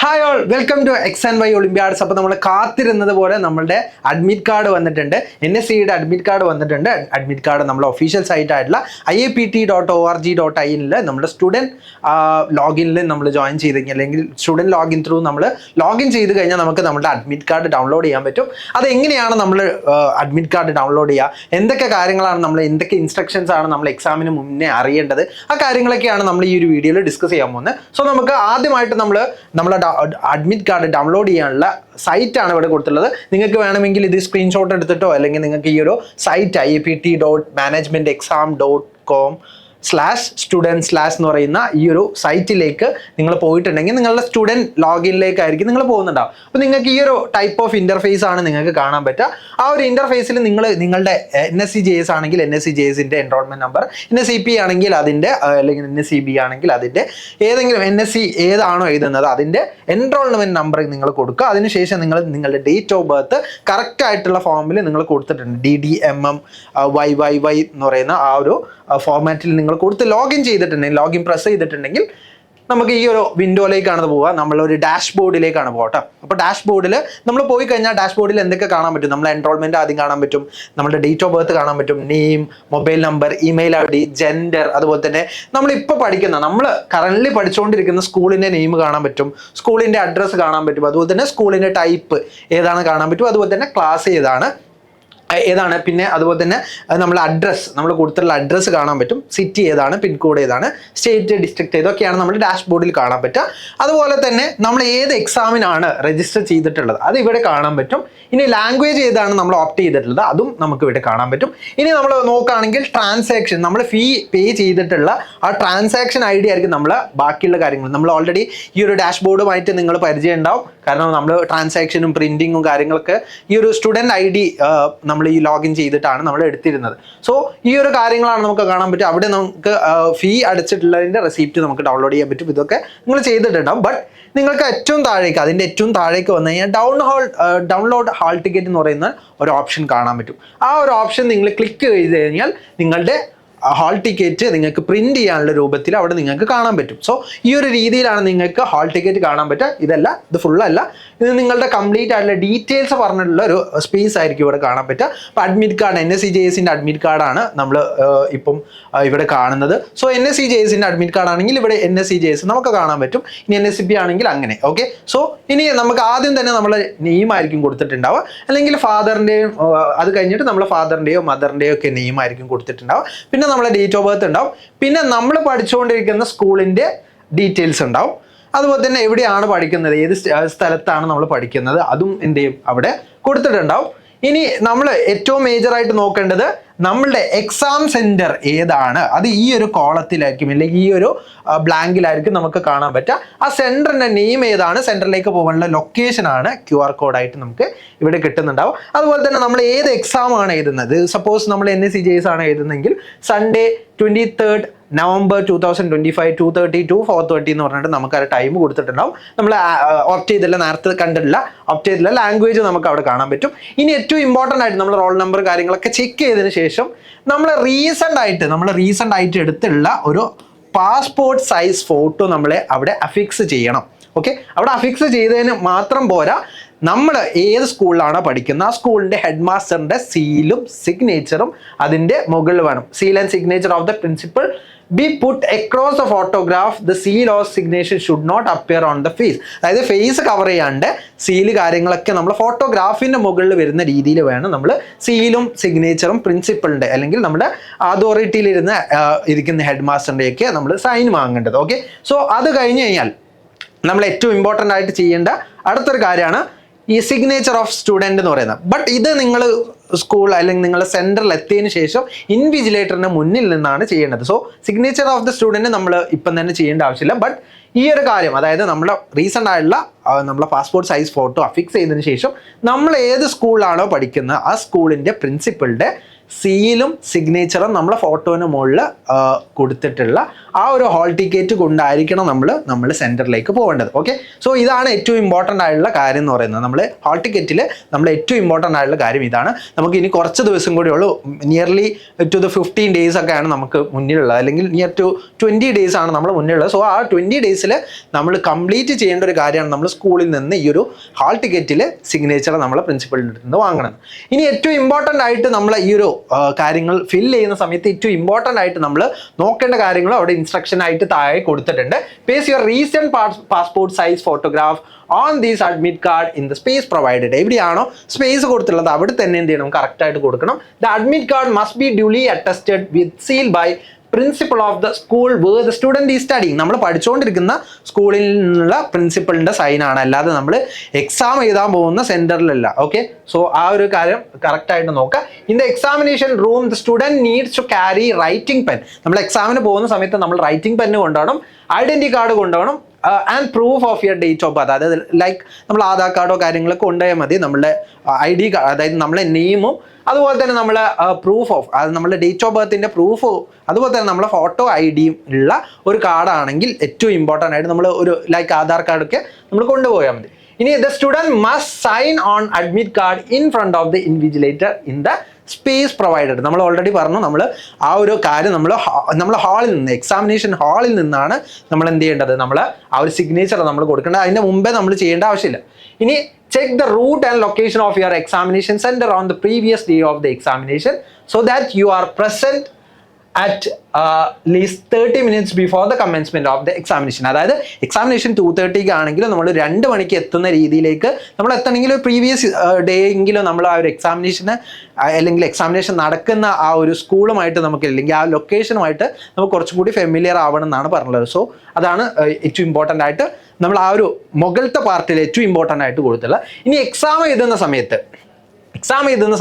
Hi all, welcome to X and Y Olympiads. അപ്പോൾ നമ്മൾ കാത്തിരുന്നത് പോലെ നമ്മളുടെ അഡ്മിറ്റ് കാർഡ് വന്നിട്ടുണ്ട്. NSCയുടെ അഡ്മിറ്റ് കാർഡ് വന്നിട്ടുണ്ട്. അഡ്മിറ്റ് കാർഡ് നമ്മുടെ ഒഫീഷ്യൽ സൈറ്റ് ആയിട്ടുള്ള IAPT.org.in നമ്മുടെ സ്റ്റുഡൻറ്റ് ലോഗിനിൽ നമ്മൾ ജോയിൻ ചെയ്ത് കഴിഞ്ഞാൽ അല്ലെങ്കിൽ സ്റ്റുഡൻറ്റ് ലോഗിൻ ത്രൂ നമ്മൾ ലോഗിൻ ചെയ്ത് കഴിഞ്ഞാൽ നമുക്ക് നമ്മുടെ അഡ്മിറ്റ് കാർഡ് ഡൗൺലോഡ് ചെയ്യാൻ പറ്റും. അതെങ്ങനെയാണ് നമ്മൾ അഡ്മിറ്റ് കാർഡ് ഡൗൺലോഡ് ചെയ്യുക, എന്തൊക്കെ കാര്യങ്ങളാണ് നമ്മൾ എന്തൊക്കെ ഇൻസ്ട്രക്ഷൻസ് ആണ് നമ്മൾ എക്സാമിന് മുന്നേ അറിയേണ്ടത്, ആ കാര്യങ്ങളൊക്കെയാണ് നമ്മൾ ഈ ഒരു വീഡിയോയിൽ ഡിസ്കസ് ചെയ്യാൻ പോകുന്നത്. സോ നമുക്ക് ആദ്യമായിട്ട് നമ്മളെ അഡ്മിറ്റ് കാർഡ് ഡൗൺലോഡ് ചെയ്യാനുള്ള സൈറ്റാണ് ഇവിടെ കൊടുത്തുള്ളത്. നിങ്ങൾക്ക് വേണമെങ്കിൽ ഇത് സ്ക്രീൻഷോട്ട് എടുത്തിട്ടോ അല്ലെങ്കിൽ നിങ്ങൾക്ക് ഈ ഒരു സൈറ്റ് IAPT.management.exam.com/student/ എന്ന് പറയുന്ന ഈ ഒരു സൈറ്റിലേക്ക് നിങ്ങൾ പോയിട്ടുണ്ടെങ്കിൽ നിങ്ങളുടെ സ്റ്റുഡൻറ്റ് ലോഗിനിലേക്കായിരിക്കും നിങ്ങൾ പോകുന്നുണ്ടാവും. അപ്പോൾ നിങ്ങൾക്ക് ഈ ഒരു ടൈപ്പ് ഓഫ് ഇൻ്റർഫേസ് ആണ് നിങ്ങൾക്ക് കാണാൻ പറ്റുക. ആ ഒരു ഇൻ്റർഫേസിൽ നിങ്ങളുടെ NSCJS ആണെങ്കിൽ NSCJSൻ്റെ എൻറോൾമെൻറ്റ് നമ്പർ, NSCP ആണെങ്കിൽ അതിൻ്റെ, അല്ലെങ്കിൽ NSCB ആണെങ്കിൽ അതിൻ്റെ ഏതെങ്കിലും NSC ഏതാണോ എഴുതുന്നത് അതിൻ്റെ എൻറോൾമെൻറ്റ് നമ്പർ നിങ്ങൾ കൊടുക്കുക. അതിനുശേഷം നിങ്ങളുടെ ഡേറ്റ് ഓഫ് ബർത്ത് കറക്റ്റ് ആയിട്ടുള്ള ഫോമിൽ നിങ്ങൾ കൊടുത്തിട്ടുണ്ട്. DDMM YYY എന്ന് പറയുന്ന ആ ഒരു ഫോർമാറ്റിൽ നിങ്ങൾ കൊടുത്ത് ലോഗിൻ ചെയ്തിട്ടുണ്ടെങ്കിൽ, ലോഗിൻ പ്രസ് ചെയ്തിട്ടുണ്ടെങ്കിൽ നമുക്ക് ഈ ഒരു വിൻഡോയിലേക്കാണ് പോവുക. നമ്മളൊരു ഡാഷ്ബോർഡിലേക്കാണ് പോകട്ടോ. അപ്പോൾ ഡാഷ്ബോർഡിൽ നമ്മൾ പോയി കഴിഞ്ഞാൽ ഡാഷ്ബോർഡിൽ എന്തൊക്കെ കാണാൻ പറ്റും? നമ്മൾ എൻറോൾമെൻറ്റ് ആദ്യം കാണാൻ പറ്റും, നമ്മുടെ ഡേറ്റ് ഓഫ് ബർത്ത് കാണാൻ പറ്റും, name, mobile number, email ID, gender, അതുപോലെ തന്നെ നമ്മളിപ്പോൾ നമ്മൾ കറൻ്റ്ലി പഠിച്ചുകൊണ്ടിരിക്കുന്ന സ്കൂളിൻ്റെ നെയിം കാണാൻ പറ്റും, സ്കൂളിൻ്റെ അഡ്രസ്സ് കാണാൻ പറ്റും, അതുപോലെ തന്നെ സ്കൂളിൻ്റെ ടൈപ്പ് ഏതാണ് കാണാൻ പറ്റും, അതുപോലെ തന്നെ ക്ലാസ് ഏതാണ്, പിന്നെ അതുപോലെ തന്നെ നമ്മൾ അഡ്രസ്സ്, നമ്മൾ കൊടുത്തിട്ടുള്ള അഡ്രസ്സ് കാണാൻ പറ്റും, സിറ്റി ഏതാണ്, പിൻകോഡ് ഏതാണ്, സ്റ്റേറ്റ്, ഡിസ്ട്രിക്ട് ഇതൊക്കെയാണ് നമ്മൾ ഡാഷ്ബോർഡിൽ കാണാൻ പറ്റുക. അതുപോലെ തന്നെ നമ്മൾ ഏത് എക്സാമിനാണ് രജിസ്റ്റർ ചെയ്തിട്ടുള്ളത് അത് ഇവിടെ കാണാൻ പറ്റും. ഇനി ലാംഗ്വേജ് ഏതാണ് നമ്മൾ ഓപ്റ്റ് ചെയ്തിട്ടുള്ളത് അതും നമുക്ക് ഇവിടെ കാണാൻ പറ്റും. ഇനി നമ്മൾ നോക്കുകയാണെങ്കിൽ ട്രാൻസാക്ഷൻ, നമ്മൾ ഫീ പേ ചെയ്തിട്ടുള്ള ആ ട്രാൻസാക്ഷൻ ID ആയിരിക്കും നമ്മൾ ബാക്കിയുള്ള കാര്യങ്ങൾ. നമ്മൾ ഓൾറെഡി ഈ ഒരു ഡാഷ്ബോർഡുമായിട്ട് നിങ്ങൾ പരിചയം ഉണ്ടാവും. കാരണം നമ്മൾ ട്രാൻസാക്ഷനും പ്രിൻറ്റിങ്ങും കാര്യങ്ങളൊക്കെ ഈ ഒരു സ്റ്റുഡൻറ്റ് ID നമ്മൾ ഈ ലോഗിൻ ചെയ്തിട്ടാണ് നമ്മൾ എടുത്തിരുന്നത്. സോ ഈ ഒരു കാര്യങ്ങളാണ് നമുക്ക് കാണാൻ പറ്റും. അവിടെ നമുക്ക് ഫീ അടച്ചിട്ടുള്ളതിൻ്റെ റെസിപ്റ്റ് നമുക്ക് ഡൗൺലോഡ് ചെയ്യാൻ പറ്റും. ഇതൊക്കെ നിങ്ങൾ ചെയ്തിട്ടുണ്ടാവും. ബട്ട് നിങ്ങൾക്ക് അതിൻ്റെ ഏറ്റവും താഴേക്ക് വന്നു കഴിഞ്ഞാൽ ഡൗൺലോഡ് ഹാൾ ടിക്കറ്റ് എന്ന് പറയുന്ന ഒരു ഓപ്ഷൻ കാണാൻ പറ്റും. ആ ഒരു ഓപ്ഷൻ നിങ്ങൾ ക്ലിക്ക് ചെയ്ത് കഴിഞ്ഞാൽ നിങ്ങളുടെ ഹാൾ ടിക്കറ്റ് നിങ്ങൾക്ക് പ്രിന്റ് ചെയ്യാനുള്ള രൂപത്തിൽ അവിടെ നിങ്ങൾക്ക് കാണാൻ പറ്റും. സോ ഈ ഒരു രീതിയിലാണ് നിങ്ങൾക്ക് ഹാൾ ടിക്കറ്റ് കാണാൻ പറ്റുക. ഇത് ഫുള്ളല്ല, ഇത് നിങ്ങളുടെ കംപ്ലീറ്റ് ആയിട്ടുള്ള ഡീറ്റെയിൽസ് പറഞ്ഞിട്ടുള്ള ഒരു സ്പേസ് ആയിരിക്കും ഇവിടെ കാണാൻ പറ്റുക. അപ്പോൾ അഡ്മിറ്റ് കാർഡ് NSCJSൻ്റെ അഡ്മിറ്റ് കാർഡാണ് നമ്മൾ ഇപ്പം ഇവിടെ കാണുന്നത്. സോ NSCJSൻ്റെ അഡ്മിറ്റ് കാർഡ് ആണെങ്കിൽ ഇവിടെ NSCJS നമുക്ക് കാണാൻ പറ്റും. ഇനി NSCP ആണെങ്കിൽ അങ്ങനെ. ഓക്കെ, സോ ഇനി നമുക്ക് ആദ്യം തന്നെ നമ്മൾ നെയിമായിരിക്കും കൊടുത്തിട്ടുണ്ടാവുക, അല്ലെങ്കിൽ ഫാദറിൻ്റെയും അത് കഴിഞ്ഞിട്ട് നമ്മൾ ഫാദറിൻ്റെയോ മദറിൻ്റെയോ ഒക്കെ നെയിമായിരിക്കും കൊടുത്തിട്ടുണ്ടാവുക. പിന്നെ നമ്മളെ ഡേറ്റ് ഓഫ് ബർത്ത് ഉണ്ടാവും, പിന്നെ നമ്മൾ പഠിച്ചുകൊണ്ടിരിക്കുന്ന സ്കൂളിൻ്റെ ഡീറ്റെയിൽസ് ഉണ്ടാവും, അതുപോലെ തന്നെ എവിടെയാണ് പഠിക്കുന്നത്, ഏത് സ്ഥലത്താണ് നമ്മൾ പഠിക്കുന്നത് അതും എന്ത് ചെയ്യും അവിടെ കൊടുത്തിട്ടുണ്ടാവും. ഇനി നമ്മൾ ഏറ്റവും മേജറായിട്ട് നോക്കേണ്ടത് നമ്മളുടെ എക്സാം സെൻറ്റർ ഏതാണ്, അത് ഈ ഒരു കോളത്തിലായിരിക്കും അല്ലെങ്കിൽ ഈ ഒരു ബ്ലാങ്കിലായിരിക്കും നമുക്ക് കാണാൻ പറ്റുക. ആ സെൻറ്ററിൻ്റെ നെയിം ഏതാണ്, സെൻറ്ററിലേക്ക് പോകാനുള്ള ലൊക്കേഷനാണ് QR കോഡായിട്ട് നമുക്ക് ഇവിടെ കിട്ടുന്നുണ്ടാവും. അതുപോലെ തന്നെ നമ്മൾ ഏത് എക്സാം ആണ് എഴുതുന്നത്, സപ്പോസ് നമ്മൾ NSCJS ആണ് എഴുതുന്നതെങ്കിൽ സൺഡേ 23rd November 2025 2:30 to 4:30 എന്ന് പറഞ്ഞിട്ട് നമുക്ക് ആ ടൈം കൊടുത്തിട്ടുണ്ടാവും. നമ്മൾ ഓപ്റ്റ് ചെയ്തില്ല, നേരത്തെ കണ്ടിട്ടില്ല, ഓപ്റ്റ് ചെയ്തില്ല, ലാംഗ്വേജ് നമുക്ക് അവിടെ കാണാൻ പറ്റും. ഇനി ഏറ്റവും ഇമ്പോർട്ടൻ്റ് ആയിട്ട് നമ്മൾ റോൾ നമ്പർ കാര്യങ്ങളൊക്കെ ചെക്ക് ചെയ്തതിന് ശേഷം നമ്മൾ റീസെൻ്റ് ആയിട്ട് എടുത്തുള്ള ഒരു പാസ്പോർട്ട് സൈസ് ഫോട്ടോ നമ്മളെ അവിടെ അഫിക്സ് ചെയ്യണം. ഓക്കെ, അവിടെ അഫിക്സ് ചെയ്തതിന് മാത്രം പോരാ, നമ്മൾ ഏത് സ്കൂളിലാണോ പഠിക്കുന്നത് ആ സ്കൂളിൻ്റെ ഹെഡ് മാസ്റ്ററിൻ്റെ സീലും സിഗ്നേച്ചറും അതിൻ്റെ മുകളിൽ വേണം. Seal and signature of the principal be put across the photograph. The seal or signature should not appear on the face. അതായത് ഫേസ് കവർ ചെയ്യാണ്ട് സീല് കാര്യങ്ങളൊക്കെ നമ്മൾ ഫോട്ടോഗ്രാഫിൻ്റെ മുകളിൽ വരുന്ന രീതിയിൽ വേണം നമ്മൾ സീലും സിഗ്നേച്ചറും പ്രിൻസിപ്പളിൻ്റെ അല്ലെങ്കിൽ നമ്മുടെ അതോറിറ്റിയിൽ ഇരിക്കുന്ന ഹെഡ് മാസ്റ്ററിൻ്റെയൊക്കെ നമ്മൾ സൈൻ വാങ്ങേണ്ടത്. ഓക്കെ, സോ അത് കഴിഞ്ഞ് കഴിഞ്ഞാൽ നമ്മൾ ഏറ്റവും ഇമ്പോർട്ടൻ്റ് ആയിട്ട് ചെയ്യേണ്ട അടുത്തൊരു കാര്യമാണ് ഈ സിഗ്നേച്ചർ ഓഫ് സ്റ്റുഡൻറ്റ് എന്ന് പറയുന്നത്. ബട്ട് ഇത് നിങ്ങൾ സ്കൂൾ അല്ലെങ്കിൽ നിങ്ങളുടെ സെൻറ്ററിൽ എത്തിയതിന് ശേഷം ഇൻവിജിലേറ്ററിന് മുന്നിൽ നിന്നാണ് ചെയ്യേണ്ടത്. So signature of the student നമ്മൾ ഇപ്പം തന്നെ ചെയ്യേണ്ട ആവശ്യമില്ല. ബട്ട് ഈ ഒരു കാര്യം, അതായത് നമ്മുടെ റീസെൻ്റ് ആയിട്ടുള്ള നമ്മളെ പാസ്പോർട്ട് സൈസ് ഫോട്ടോ അഫിക്സ് ചെയ്തതിന് ശേഷം നമ്മൾ ഏത് സ്കൂളിലാണോ പഠിക്കുന്നത് ആ സ്കൂളിൻ്റെ പ്രിൻസിപ്പളുടെ സീലും സിഗ്നേച്ചറും നമ്മളെ ഫോട്ടോന് മുകളിൽ കൊടുത്തിട്ടുള്ള ആ ഒരു ഹാൾ ടിക്കറ്റ് കൊണ്ടായിരിക്കണം നമ്മൾ സെൻറ്ററിലേക്ക് പോകേണ്ടത്. ഓക്കെ, സോ ഇതാണ് ഏറ്റവും ഇമ്പോർട്ടൻ്റ് ആയിട്ടുള്ള കാര്യം എന്ന് പറയുന്നത്. നമ്മൾ ഹാൾ ടിക്കറ്റിൽ നമ്മൾ ഏറ്റവും ഇമ്പോർട്ടൻ്റ് ആയിട്ടുള്ള കാര്യം ഇതാണ്. നമുക്ക് ഇനി കുറച്ച് ദിവസം കൂടി ഉള്ളൂ, നിയർലി ടു ദ 15 days ഒക്കെയാണ് നമുക്ക് മുന്നിലുള്ളത്, അല്ലെങ്കിൽ നിയർ ടു 20 days ആണ് നമ്മൾ മുന്നിലുള്ളത്. സോ ആ 20 days നമ്മൾ കംപ്ലീറ്റ് ചെയ്യേണ്ട ഒരു കാര്യമാണ് നമ്മൾ സ്കൂളിൽ നിന്ന് ഈ ഒരു ഹാൾ ടിക്കറ്റിൽ സിഗ്നേച്ചർ നമ്മളെ പ്രിൻസിപ്പളിൻ്റെ അടുത്ത് നിന്ന് വാങ്ങണം. ഇനി ഏറ്റവും ഇമ്പോർട്ടൻ്റ് ആയിട്ട് നമ്മൾ ഈ ഒരു കാര്യങ്ങൾ ഫില്ല് ചെയ്യുന്ന സമയത്ത് ഏറ്റവും ഇമ്പോർട്ടൻ്റ് ആയിട്ട് നമ്മൾ നോക്കേണ്ട കാര്യങ്ങൾ അവിടെ ഇൻസ്ട്രക്ഷൻ ആയിട്ട് താഴെ കൊടുത്തിട്ടുണ്ട്. Paste your recent passport size photograph on these admit card in the space provided. എവിടെയാണോ സ്പേസ് കൊടുത്തുള്ളത് അവിടെ തന്നെ എന്ത് ചെയ്യണം, കറക്റ്റ് ആയിട്ട് കൊടുക്കണം. The admit card must be duly attested with seal by principal of the school where the student is studying. നമ്മൾ പഠിച്ചുകൊണ്ടിരിക്കുന്ന സ്കൂളിൽ നിന്നുള്ള പ്രിൻസിപ്പളിൻ്റെ സൈനാണ്, അല്ലാതെ നമ്മൾ എക്സാം എഴുതാൻ പോകുന്ന സെൻറ്ററിലല്ല. ഓക്കെ, സോ ആ ഒരു കാര്യം കറക്റ്റായിട്ട് നോക്കുക. In the examination room the student needs to carry writing pen. നമ്മൾ എക്സാമിന് പോകുന്ന സമയത്ത് നമ്മൾ റൈറ്റിംഗ് പെന്ന് കൊണ്ടുപോകണം, ഐഡൻറ്റി കാർഡ് കൊണ്ടുപോകണം, and proof of your date of birth. അതായത് ലൈക്ക് നമ്മൾ ആധാർ കാർഡോ കാര്യങ്ങളൊക്കെ കൊണ്ടുപോയാൽ മതി. നമ്മളുടെ ID കാർഡ്, അതായത് നമ്മളെ നെയിമും അതുപോലെ തന്നെ നമ്മൾ പ്രൂഫ് ഓഫ്, അത് നമ്മുടെ ഡേറ്റ് ഓഫ് ബർത്തിൻ്റെ പ്രൂഫ്, അതുപോലെ തന്നെ നമ്മളെ ഫോട്ടോ ID ഉള്ള ഒരു കാർഡാണെങ്കിൽ ഏറ്റവും ഇമ്പോർട്ടൻ്റ് ആയിട്ട് നമ്മൾ ഒരു ലൈക്ക് ആധാർ കാർഡൊക്കെ നമ്മൾ കൊണ്ടുപോയാൽ മതി. ഇനി the student must sign on admit card in front of the invigilator in the space provided. നമ്മൾ ഓൾറെഡി പറഞ്ഞു, നമ്മൾ ആ ഒരു കാര്യം നമ്മൾ ഹാളിൽ നിന്ന്, എക്സാമിനേഷൻ ഹാളിൽ നിന്നാണ് നമ്മൾ എന്ത് ചെയ്യേണ്ടത്, നമ്മൾ ആ ഒരു സിഗ്നേച്ചർ നമ്മൾ കൊടുക്കേണ്ടത്. അതിൻ്റെ മുമ്പേ നമ്മൾ ചെയ്യേണ്ട ആവശ്യമില്ല. ഇനി check the route and location of your examination center on the previous day of the examination so that you are present at least 30 minutes before the commencement of the examination. അതായത് examination 2:30 ആണെങ്കിലും നമ്മൾ 2 മണിക്ക് എത്തുന്ന രീതിയിലേക്ക് നമ്മൾ എത്തണമെങ്കിൽ ഒരു previous day എങ്കിലും നമ്മൾ ആ ഒരു എക്സാമിനേഷന് അല്ലെങ്കിൽ എക്സാമിനേഷൻ നടക്കുന്ന ആ ഒരു സ്കൂളുമായിട്ട് നമുക്ക്, അല്ലെങ്കിൽ ആ ലൊക്കേഷനുമായിട്ട് നമുക്ക് കുറച്ചും കൂടി ഫെമിലിയർ ആവണം എന്നാണ് പറഞ്ഞത്. സോ അതാണ് ഏറ്റവും ഇമ്പോർട്ടൻ്റ് ആയിട്ട് നമ്മൾ ആ ഒരു മുകളിലത്തെ പാർട്ടിൽ ഏറ്റവും ഇമ്പോർട്ടൻ്റ് ആയിട്ട് കൊടുത്തുള്ളത്. ഇനി എക്സാം എഴുതുന്ന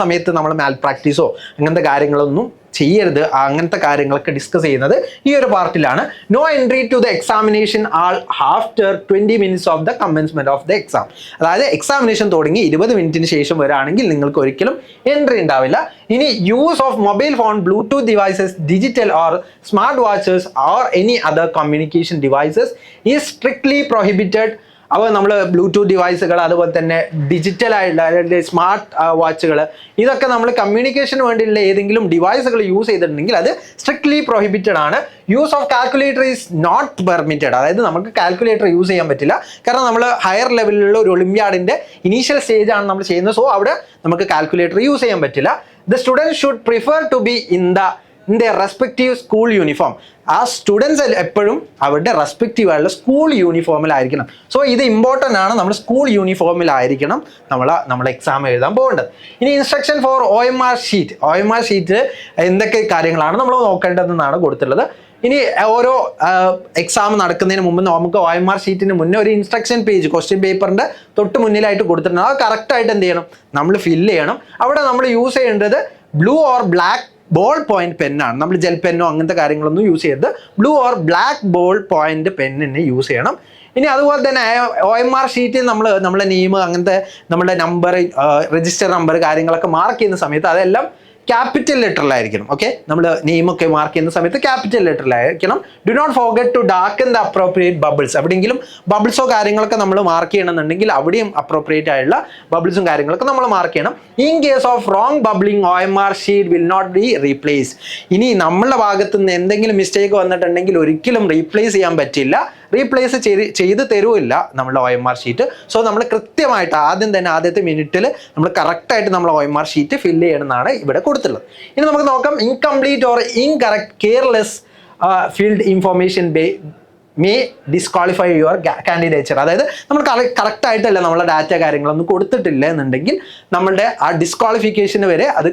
സമയത്ത് നമ്മൾ മാൽ പ്രാക്ടീസോ അങ്ങനത്തെ കാര്യങ്ങളൊന്നും ചെയ്യരുത്. അങ്ങനത്തെ കാര്യങ്ങളൊക്കെ ഡിസ്കസ് ചെയ്യുന്നത് ഈ ഒരു പാർട്ടിലാണ്. No entry to the examination hall after 20 minutes of the commencement of the exam. അതായത് എക്സാമിനേഷൻ തുടങ്ങി 20 മിനിറ്റിന് ശേഷം വരികയാണെങ്കിൽ നിങ്ങൾക്ക് ഒരിക്കലും എൻട്രി ഉണ്ടാവില്ല. ഇനി use of mobile phone, Bluetooth devices, digital or smart watches or any other communication devices is strictly prohibited. അപ്പോൾ നമ്മൾ ബ്ലൂടൂത്ത് ഡിവൈസുകൾ, അതുപോലെ തന്നെ ഡിജിറ്റൽ ആയിട്ടുള്ള അല്ലെങ്കിൽ സ്മാർട്ട് വാച്ചുകൾ, ഇതൊക്കെ നമ്മൾ കമ്മ്യൂണിക്കേഷന് വേണ്ടിയുള്ള ഏതെങ്കിലും ഡിവൈസുകൾ യൂസ് ചെയ്തിട്ടുണ്ടെങ്കിൽ അത് സ്ട്രിക്ട്ലി പ്രൊഹിബിറ്റഡ് ആണ്. Use of calculator is not permitted. അതായത് നമുക്ക് കാൽക്കുലേറ്റർ യൂസ് ചെയ്യാൻ പറ്റില്ല, കാരണം നമ്മൾ ഹയർ ലെവലിലുള്ള ഒരു ഒളിമ്പ്യാഡിൻ്റെ ഇനീഷ്യൽ സ്റ്റേജ് ആണ് നമ്മൾ ചെയ്യുന്നത്. സോ അവിടെ നമുക്ക് കാൽക്കുലേറ്റർ യൂസ് ചെയ്യാൻ പറ്റില്ല. The student should prefer to be in their respective school uniform. ആ സ്റ്റുഡൻസ് എപ്പോഴും അവരുടെ റെസ്പെക്റ്റീവ് ആയിട്ടുള്ള സ്കൂൾ യൂണിഫോമിലായിരിക്കണം. സോ ഇത് ഇമ്പോർട്ടൻ്റ് ആണ്, നമ്മൾ സ്കൂൾ യൂണിഫോമിലായിരിക്കണം നമ്മൾ എക്സാം എഴുതാൻ പോകേണ്ടത്. ഇനി ഇൻസ്ട്രക്ഷൻ ഫോർ OMR ഷീറ്റ് എന്തൊക്കെ കാര്യങ്ങളാണ് നമ്മൾ നോക്കേണ്ടതെന്നാണ് കൊടുത്തിട്ടുള്ളത്. ഇനി ഓരോ എക്സാം നടക്കുന്നതിന് മുമ്പ് നമുക്ക് OMR ഷീറ്റിന് മുന്നേ ഒരു ഇൻസ്ട്രക്ഷൻ പേജ് ക്വസ്റ്റ്യൻ പേപ്പറിൻ്റെ തൊട്ട് മുന്നിലായിട്ട് കൊടുത്തിട്ടുണ്ട്. അത് കറക്റ്റായിട്ട് എന്ത് ചെയ്യണം, നമ്മൾ ഫില്ല് ചെയ്യണം. അവിടെ നമ്മൾ യൂസ് ചെയ്യേണ്ടത് blue or black ball point പെന്നാണ്. നമ്മൾ ജെൽ പെന്നോ അങ്ങനത്തെ കാര്യങ്ങളൊന്നും യൂസ് ചെയ്യരുത്. Blue or black ball point പെന്നിനെ യൂസ് ചെയ്യണം. ഇനി അതുപോലെ തന്നെ OMR ഷീറ്റിൽ നമ്മളെ നെയിം, അങ്ങനത്തെ നമ്മുടെ നമ്പർ, രജിസ്റ്റർ നമ്പർ കാര്യങ്ങളൊക്കെ മാർക്ക് ചെയ്യുന്ന സമയത്ത് അതെല്ലാം ക്യാപിറ്റൽ ലെറ്ററിലായിരിക്കണം. ഓക്കെ, നമ്മൾ നെയിമൊക്കെ മാർക്ക് ചെയ്യുന്ന സമയത്ത് ക്യാപിറ്റൽ ലെറ്ററിലായിരിക്കണം. Do not forget to darken the appropriate bubbles. എവിടെയെങ്കിലും ബബിൾസോ കാര്യങ്ങളൊക്കെ നമ്മൾ മാർക്ക് ചെയ്യണമെന്നുണ്ടെങ്കിൽ അവിടെയും അപ്രോപ്രിയേറ്റ് ആയിട്ടുള്ള ബബിൾസും കാര്യങ്ങളൊക്കെ നമ്മൾ മാർക്ക് ചെയ്യണം. In case of wrong bubbling OMR sheet will not be replace. ഇനി നമ്മളുടെ ഭാഗത്തു നിന്ന് എന്തെങ്കിലും മിസ്റ്റേക്ക് വന്നിട്ടുണ്ടെങ്കിൽ ഒരിക്കലും റീപ്ലേസ് ചെയ്യാൻ പറ്റില്ല, റീപ്ലേസ് ചെയ്ത് തരുമില്ല നമ്മളുടെ OMR ഷീറ്റ്. സോ നമ്മൾ കൃത്യമായിട്ട് ആദ്യത്തെ മിനിറ്റിൽ നമ്മൾ കറക്റ്റായിട്ട് നമ്മൾ OMR ഷീറ്റ് ഫില്ല് ചെയ്യണമെന്നാണ് ഇവിടെ കൊടുത്തുള്ളത്. ഇനി നമുക്ക് നോക്കാം, incomplete or incorrect careless field information may disqualify your candidature. അതായത് നമ്മൾ കറക്റ്റായിട്ടല്ല നമ്മളെ ഡാറ്റ കാര്യങ്ങളൊന്നും കൊടുത്തിട്ടില്ല എന്നുണ്ടെങ്കിൽ നമ്മളുടെ ആ ഡിസ്ക്വാളിഫിക്കേഷന് വരെ അത്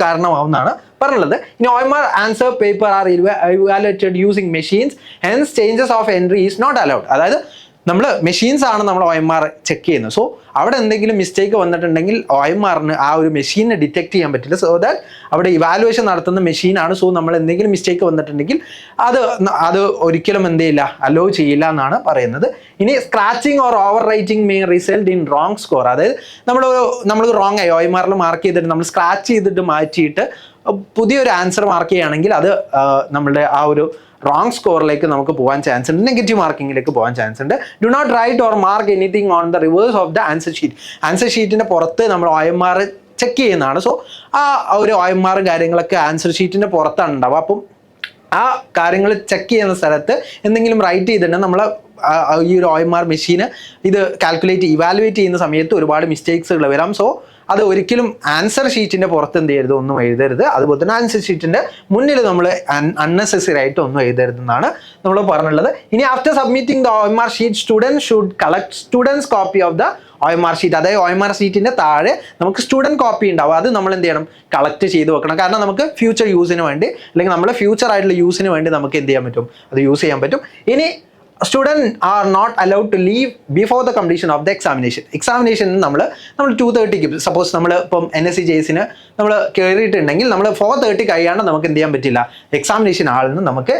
കാരണമാവുന്നതാണ് പറഞ്ഞുള്ളത്. ഇനി OMR answer paper are evaluated using machines, hence changes of entry is not allowed. അതായത് നമ്മൾ മെഷീൻസ് ആണ് നമ്മൾ OMR ചെക്ക് ചെയ്യുന്നത്. സോ അവിടെ എന്തെങ്കിലും മിസ്റ്റേക്ക് വന്നിട്ടുണ്ടെങ്കിൽ OMRന് ആ ഒരു മെഷീനെ ഡിറ്റക്ട് ചെയ്യാൻ പറ്റില്ല. സോ ദാറ്റ് അവിടെ ഇവാലുവേഷൻ നടത്തുന്ന മെഷീനാണ്. സോ നമ്മൾ എന്തെങ്കിലും മിസ്റ്റേക്ക് വന്നിട്ടുണ്ടെങ്കിൽ അത് ഒരിക്കലും എന്ത് ചെയ്യില്ല, അലോ ചെയ്യില്ല എന്നാണ് പറയുന്നത്. ഇനി scratching or over writing may result in wrong score. അതായത് നമ്മൾ റോങ് ആയി OMRൽ മാർക്ക് ചെയ്തിട്ട് നമ്മൾ സ്ക്രാച്ച് ചെയ്തിട്ട് മാറ്റിയിട്ട് പുതിയൊരു ആൻസർ മാർക്ക് ചെയ്യുകയാണെങ്കിൽ അത് നമ്മളുടെ ആ ഒരു റോങ് സ്കോറിലേക്ക് നമുക്ക് പോകാൻ ചാൻസ് ഉണ്ട്, നെഗറ്റീവ് മാർക്കിങ്ങിലേക്ക് പോകാൻ ചാൻസ് ഉണ്ട്. Do not write or mark anything on the reverse of the answer sheet. Answer ഷീറ്റിന്റെ പുറത്ത് നമ്മൾ OMR ചെക്ക് ചെയ്യുന്നതാണ്. സോ ആ ഒരു OMR കാര്യങ്ങളൊക്കെ ആൻസർ ഷീറ്റിന്റെ പുറത്താണ് ഉണ്ടാവുക. അപ്പം ആ കാര്യങ്ങൾ ചെക്ക് ചെയ്യുന്ന സ്ഥലത്ത് എന്തെങ്കിലും റൈറ്റ് ചെയ്തിട്ടുണ്ടെങ്കിൽ നമ്മൾ ഈ ഒരു OMR മെഷീന് ഇത് ഇവാലുവേറ്റ് ചെയ്യുന്ന സമയത്ത് ഒരുപാട് മിസ്റ്റേക്സുകൾ വരാം. സോ അത് ഒരിക്കലും ആൻസർ ഷീറ്റിന്റെ പുറത്ത് എന്ത് ചെയ്യരുത്, ഒന്നും എഴുതരുത്. അതുപോലെ തന്നെ ആൻസർ ഷീറ്റിന്റെ മുന്നിൽ നമ്മൾ അൺനെസസറി ആയിട്ട് ഒന്നും എഴുതരുതെന്നാണ് നമ്മൾ പറഞ്ഞിട്ടുള്ളത്. ഇനി after submitting the OMR sheet student should collect students copy of the OMR sheet. അതായത് OMR ഷീറ്റിന്റെ താഴെ നമുക്ക് സ്റ്റുഡൻറ് കോപ്പി ഉണ്ടാവും. അത് നമ്മൾ എന്ത് ചെയ്യണം, കളക്ട് ചെയ്ത് വെക്കണം. കാരണം നമുക്ക് ഫ്യൂച്ചർ യൂസിന് വേണ്ടി അല്ലെങ്കിൽ നമ്മുടെ ഫ്യൂച്ചർ ആയിട്ടുള്ള യൂസിന് വേണ്ടി നമുക്ക് എന്ത് ചെയ്യാൻ പറ്റും, അത് യൂസ് ചെയ്യാൻ പറ്റും. ഇനി student are not allowed to leave before the completion of the examination നമ്മൾ 2:30 സപ്പോസ് നമ്മൾ ഇപ്പം NSC JS നമ്മൾ കയറിയിട്ടുണ്ടെങ്കിൽ നമ്മൾ 4:30 കഴിയാണ്ട് നമുക്ക് എന്ത് ചെയ്യാൻ പറ്റില്ല, എക്സാമിനേഷൻ ഹാളിൽ നിന്ന് നമുക്ക്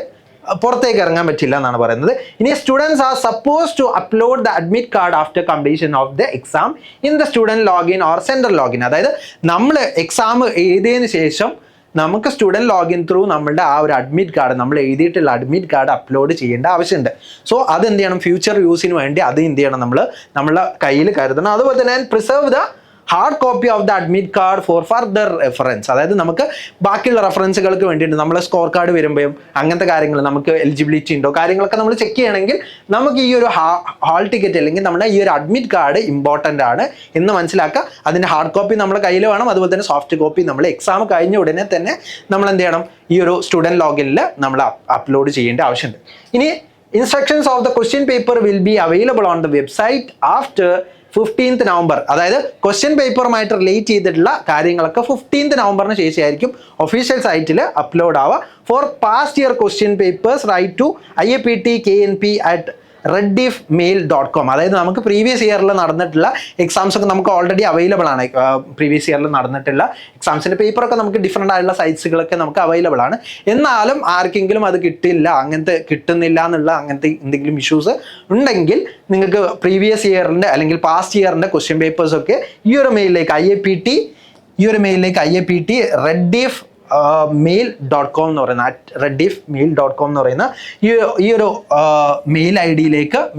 പുറത്തേക്ക് ഇറങ്ങാൻ പറ്റില്ല എന്നാണ് പറയുന്നത്. ഇനി students are suppose to upload the admit card after completion of the exam in the student login or central login. അതായത് നമ്മൾ എക്സാം എഴുതിയതിന് ശേഷം നമുക്ക് സ്റ്റുഡൻറ് ലോഗിൻ ത്രൂ നമ്മളുടെ ആ ഒരു അഡ്മിറ്റ് കാർഡ്, നമ്മൾ എഴുതിയിട്ടുള്ള അഡ്മിറ്റ് കാർഡ് അപ്ലോഡ് ചെയ്യേണ്ട ആവശ്യമുണ്ട്. സോ അത് എന്ത് ചെയ്യണം, ഫ്യൂച്ചർ യൂസിന് വേണ്ടി അത് എന്ത് ചെയ്യണം, നമ്മളെ കയ്യിൽ കരുതണം. അതുപോലെ തന്നെ preserve the hard copy of the admit card four further reference. അതായത് നമുക്ക് ബാക്കിയുള്ള റെഫറൻസുകൾക്ക് വേണ്ടിയിട്ട് നമ്മൾ സ്കോർ കാർഡ് വരുമ്പോഴും അങ്ങനത്തെ കാര്യങ്ങൾ നമുക്ക് എലിജിബിലിറ്റി ഉണ്ടോ കാര്യങ്ങളൊക്കെ നമ്മൾ ചെക്ക് ചെയ്യണമെങ്കിൽ നമുക്ക് ഈ ഒരു ഹാൾ ടിക്കറ്റ് അല്ലെങ്കിൽ നമ്മുടെ ഈ ഒരു അഡ്മിറ്റ് കാർഡ് ഇമ്പോർട്ടൻ്റ് ആണ് എന്ന് മനസ്സിലാക്കുക. അതിൻ്റെ ഹാർഡ് കോപ്പി നമ്മുടെ കയ്യിൽ വേണം. അതുപോലെ തന്നെ സോഫ്റ്റ് കോപ്പി നമ്മൾ എക്സാം കഴിഞ്ഞ ഉടനെ തന്നെ നമ്മൾ എന്ത് ചെയ്യണം, ഈ ഒരു സ്റ്റുഡൻറ് ലോഗിനിൽ നമ്മൾ അപ്ലോഡ് ചെയ്യേണ്ട ആവശ്യമുണ്ട്. ഇനി instructions of the question paper will be available on the website after 15th November. അതായത് ക്വസ്റ്റ്യൻ പേപ്പറുമായിട്ട് റിലേറ്റ് ചെയ്തിട്ടുള്ള കാര്യങ്ങളൊക്കെ 15th November ശേഷമായിരിക്കും ഒഫീഷ്യൽ സൈറ്റിൽ അപ്ലോഡ് ആവുക. For past year question papers write to iaptknp@rediffmail.com. അതായത് നമുക്ക് പ്രീവിയസ് ഇയറിൽ നടന്നിട്ടുള്ള എക്സാംസ് ഒക്കെ നമുക്ക് ഓൾറെഡി അവൈലബിൾ ആണ്. പ്രീവിയസ് ഇയറിൽ നടന്നിട്ടുള്ള എക്സാംസിൻ്റെ പേപ്പറൊക്കെ നമുക്ക് ഡിഫറെൻ്റ് ആയിട്ടുള്ള സൈറ്റ്സുകളൊക്കെ നമുക്ക് അവൈലബിൾ ആണ്. എന്നാലും ആർക്കെങ്കിലും അത് കിട്ടുന്നില്ല എന്നുള്ള അങ്ങനത്തെ എന്തെങ്കിലും ഇഷ്യൂസ് ഉണ്ടെങ്കിൽ നിങ്ങൾക്ക് പ്രീവിയസ് ഇയറിൻ്റെ അല്ലെങ്കിൽ പാസ്റ്റ് ഇയറിൻ്റെ ക്വസ്റ്റ്യൻ പേപ്പേഴ്സൊക്കെ ഈ ഒരു മെയിലിലേക്ക് IAPT rediffmail.com എന്ന് പറയുന്ന rediffmail.com എന്ന് പറയുന്ന ഈ ഒരു മെയിൽ ID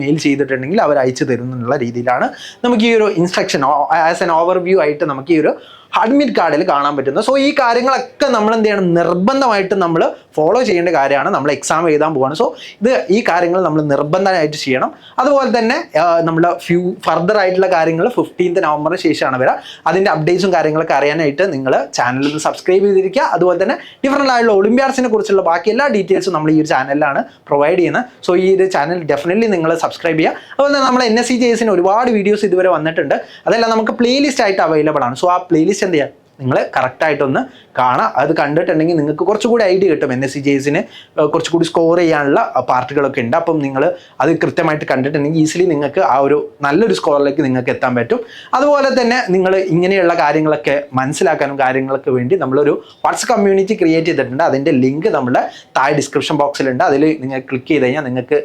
മെയിൽ ചെയ്തിട്ടുണ്ടെങ്കിൽ അവർ അയച്ചു തരുന്നുള്ള രീതിയിലാണ് നമുക്ക് ഈ ഒരു ഇൻസ്ട്രക്ഷൻ ആസ് എൻ ഓവർവ്യൂ ആയിട്ട് നമുക്ക് ഈ ഒരു അഡ്മിറ്റ് കാർഡിൽ കാണാൻ പറ്റുന്നത്. സോ ഈ കാര്യങ്ങളൊക്കെ നമ്മൾ എന്ത് ചെയ്യണം, നിർബന്ധമായിട്ട് നമ്മൾ ഫോളോ ചെയ്യേണ്ട കാര്യമാണ്. നമ്മൾ എക്സാം എഴുതാൻ പോവാണ്. സോ ഈ കാര്യങ്ങൾ നമ്മൾ നിർബന്ധമായിട്ട് ചെയ്യണം. അതുപോലെ തന്നെ നമ്മുടെ ഫർദർ ആയിട്ടുള്ള കാര്യങ്ങൾ 15th November ശേഷമാണ് വരിക. അതിൻ്റെ അപ്ഡേറ്റ്സും കാര്യങ്ങളൊക്കെ അറിയാനായിട്ട് നിങ്ങൾ ചാനലിൽ നിന്ന് സബ്സ്ക്രൈബ് ചെയ്തിരിക്കുക. അതുപോലെ തന്നെ ഡിഫറെൻ്റ് ആയിട്ടുള്ള ഒളിമ്പ്യാഡ്സിനെ കുറിച്ചുള്ള ബാക്കി എല്ലാ ഡീറ്റെയിൽസും നമ്മൾ ഈ ഒരു ചാനലിലാണ് പ്രൊവൈഡ് ചെയ്യുന്നത്. സോ ഈ ഒരു ചാനൽ ഡെഫിനറ്റ്ലി നിങ്ങൾ സബ്സ്ക്രൈബ് ചെയ്യുക. അതുപോലെ തന്നെ നമ്മൾ NSC JS ഒരുപാട് വീഡിയോസ് ഇതുവരെ വന്നിട്ടുണ്ട്. അതെല്ലാം നമുക്ക് പ്ലേലിസ്റ്റ് ആയിട്ട് അവൈലബിൾ ആണ്. സോ ആ പ്ലേലിസ്റ്റ് എന്ത് ചെയ്യുക, നിങ്ങൾ കറക്റ്റായിട്ടൊന്ന് കാണാം. അത് കണ്ടിട്ടുണ്ടെങ്കിൽ നിങ്ങൾക്ക് കുറച്ചുകൂടി ഐഡിയ കിട്ടും. NSC JS കുറച്ചുകൂടി സ്കോർ ചെയ്യാനുള്ള പാർട്ടുകളൊക്കെ ഉണ്ട്. അപ്പം നിങ്ങൾ അത് കൃത്യമായിട്ട് കണ്ടിട്ടുണ്ടെങ്കിൽ ഈസിലി നിങ്ങൾക്ക് ആ ഒരു നല്ലൊരു സ്കോറിലേക്ക് നിങ്ങൾക്ക് എത്താൻ പറ്റും. അതുപോലെ തന്നെ നിങ്ങൾ ഇങ്ങനെയുള്ള കാര്യങ്ങളൊക്കെ മനസ്സിലാക്കാനും കാര്യങ്ങളൊക്കെ വേണ്ടി നമ്മളൊരു വാട്സ്ആപ്പ് കമ്മ്യൂണിറ്റി ക്രിയേറ്റ് ചെയ്തിട്ടുണ്ട്. അതിൻ്റെ ലിങ്ക് നമ്മുടെ താഴെ ഡിസ്ക്രിപ്ഷൻ ബോക്സിലുണ്ട്. അതിൽ നിങ്ങൾ ക്ലിക്ക് ചെയ്ത് കഴിഞ്ഞാൽ നിങ്ങൾക്ക്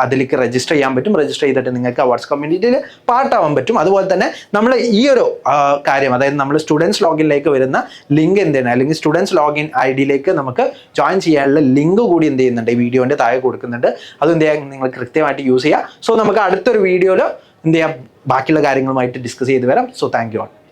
അതിലേക്ക് രജിസ്റ്റർ ചെയ്യാൻ പറ്റും. രജിസ്റ്റർ ചെയ്തിട്ട് നിങ്ങൾക്ക് ആ വാട്സ്ആപ്പ് കമ്മ്യൂണിറ്റിയിൽ പാർട്ടാവാൻ പറ്റും. അതുപോലെ തന്നെ നമ്മൾ ഈ ഒരു കാര്യം, അതായത് നമ്മൾ സ്റ്റുഡൻസ് ലോഗിനിലേക്ക് വരുന്ന ലിങ്ക് എന്താണ്, അല്ലെങ്കിൽ സ്റ്റുഡൻസ് ലോഗിൻ ID നമുക്ക് ജോയിൻ ചെയ്യാനുള്ള ലിങ്ക് കൂടി എന്ത് ചെയ്യുന്നുണ്ട്, ഈ വീഡിയോന്റെ താഴെ കൊടുക്കുന്നുണ്ട്. അത് എന്ത് ചെയ്യാൻ നിങ്ങൾ കൃത്യമായിട്ട് യൂസ് ചെയ്യുക. സോ നമുക്ക് അടുത്തൊരു വീഡിയോയിൽ എന്ത് ചെയ്യാം, ബാക്കിയുള്ള കാര്യങ്ങളുമായിട്ട് ഡിസ്കസ് ചെയ്ത് വരാം. So thank you all.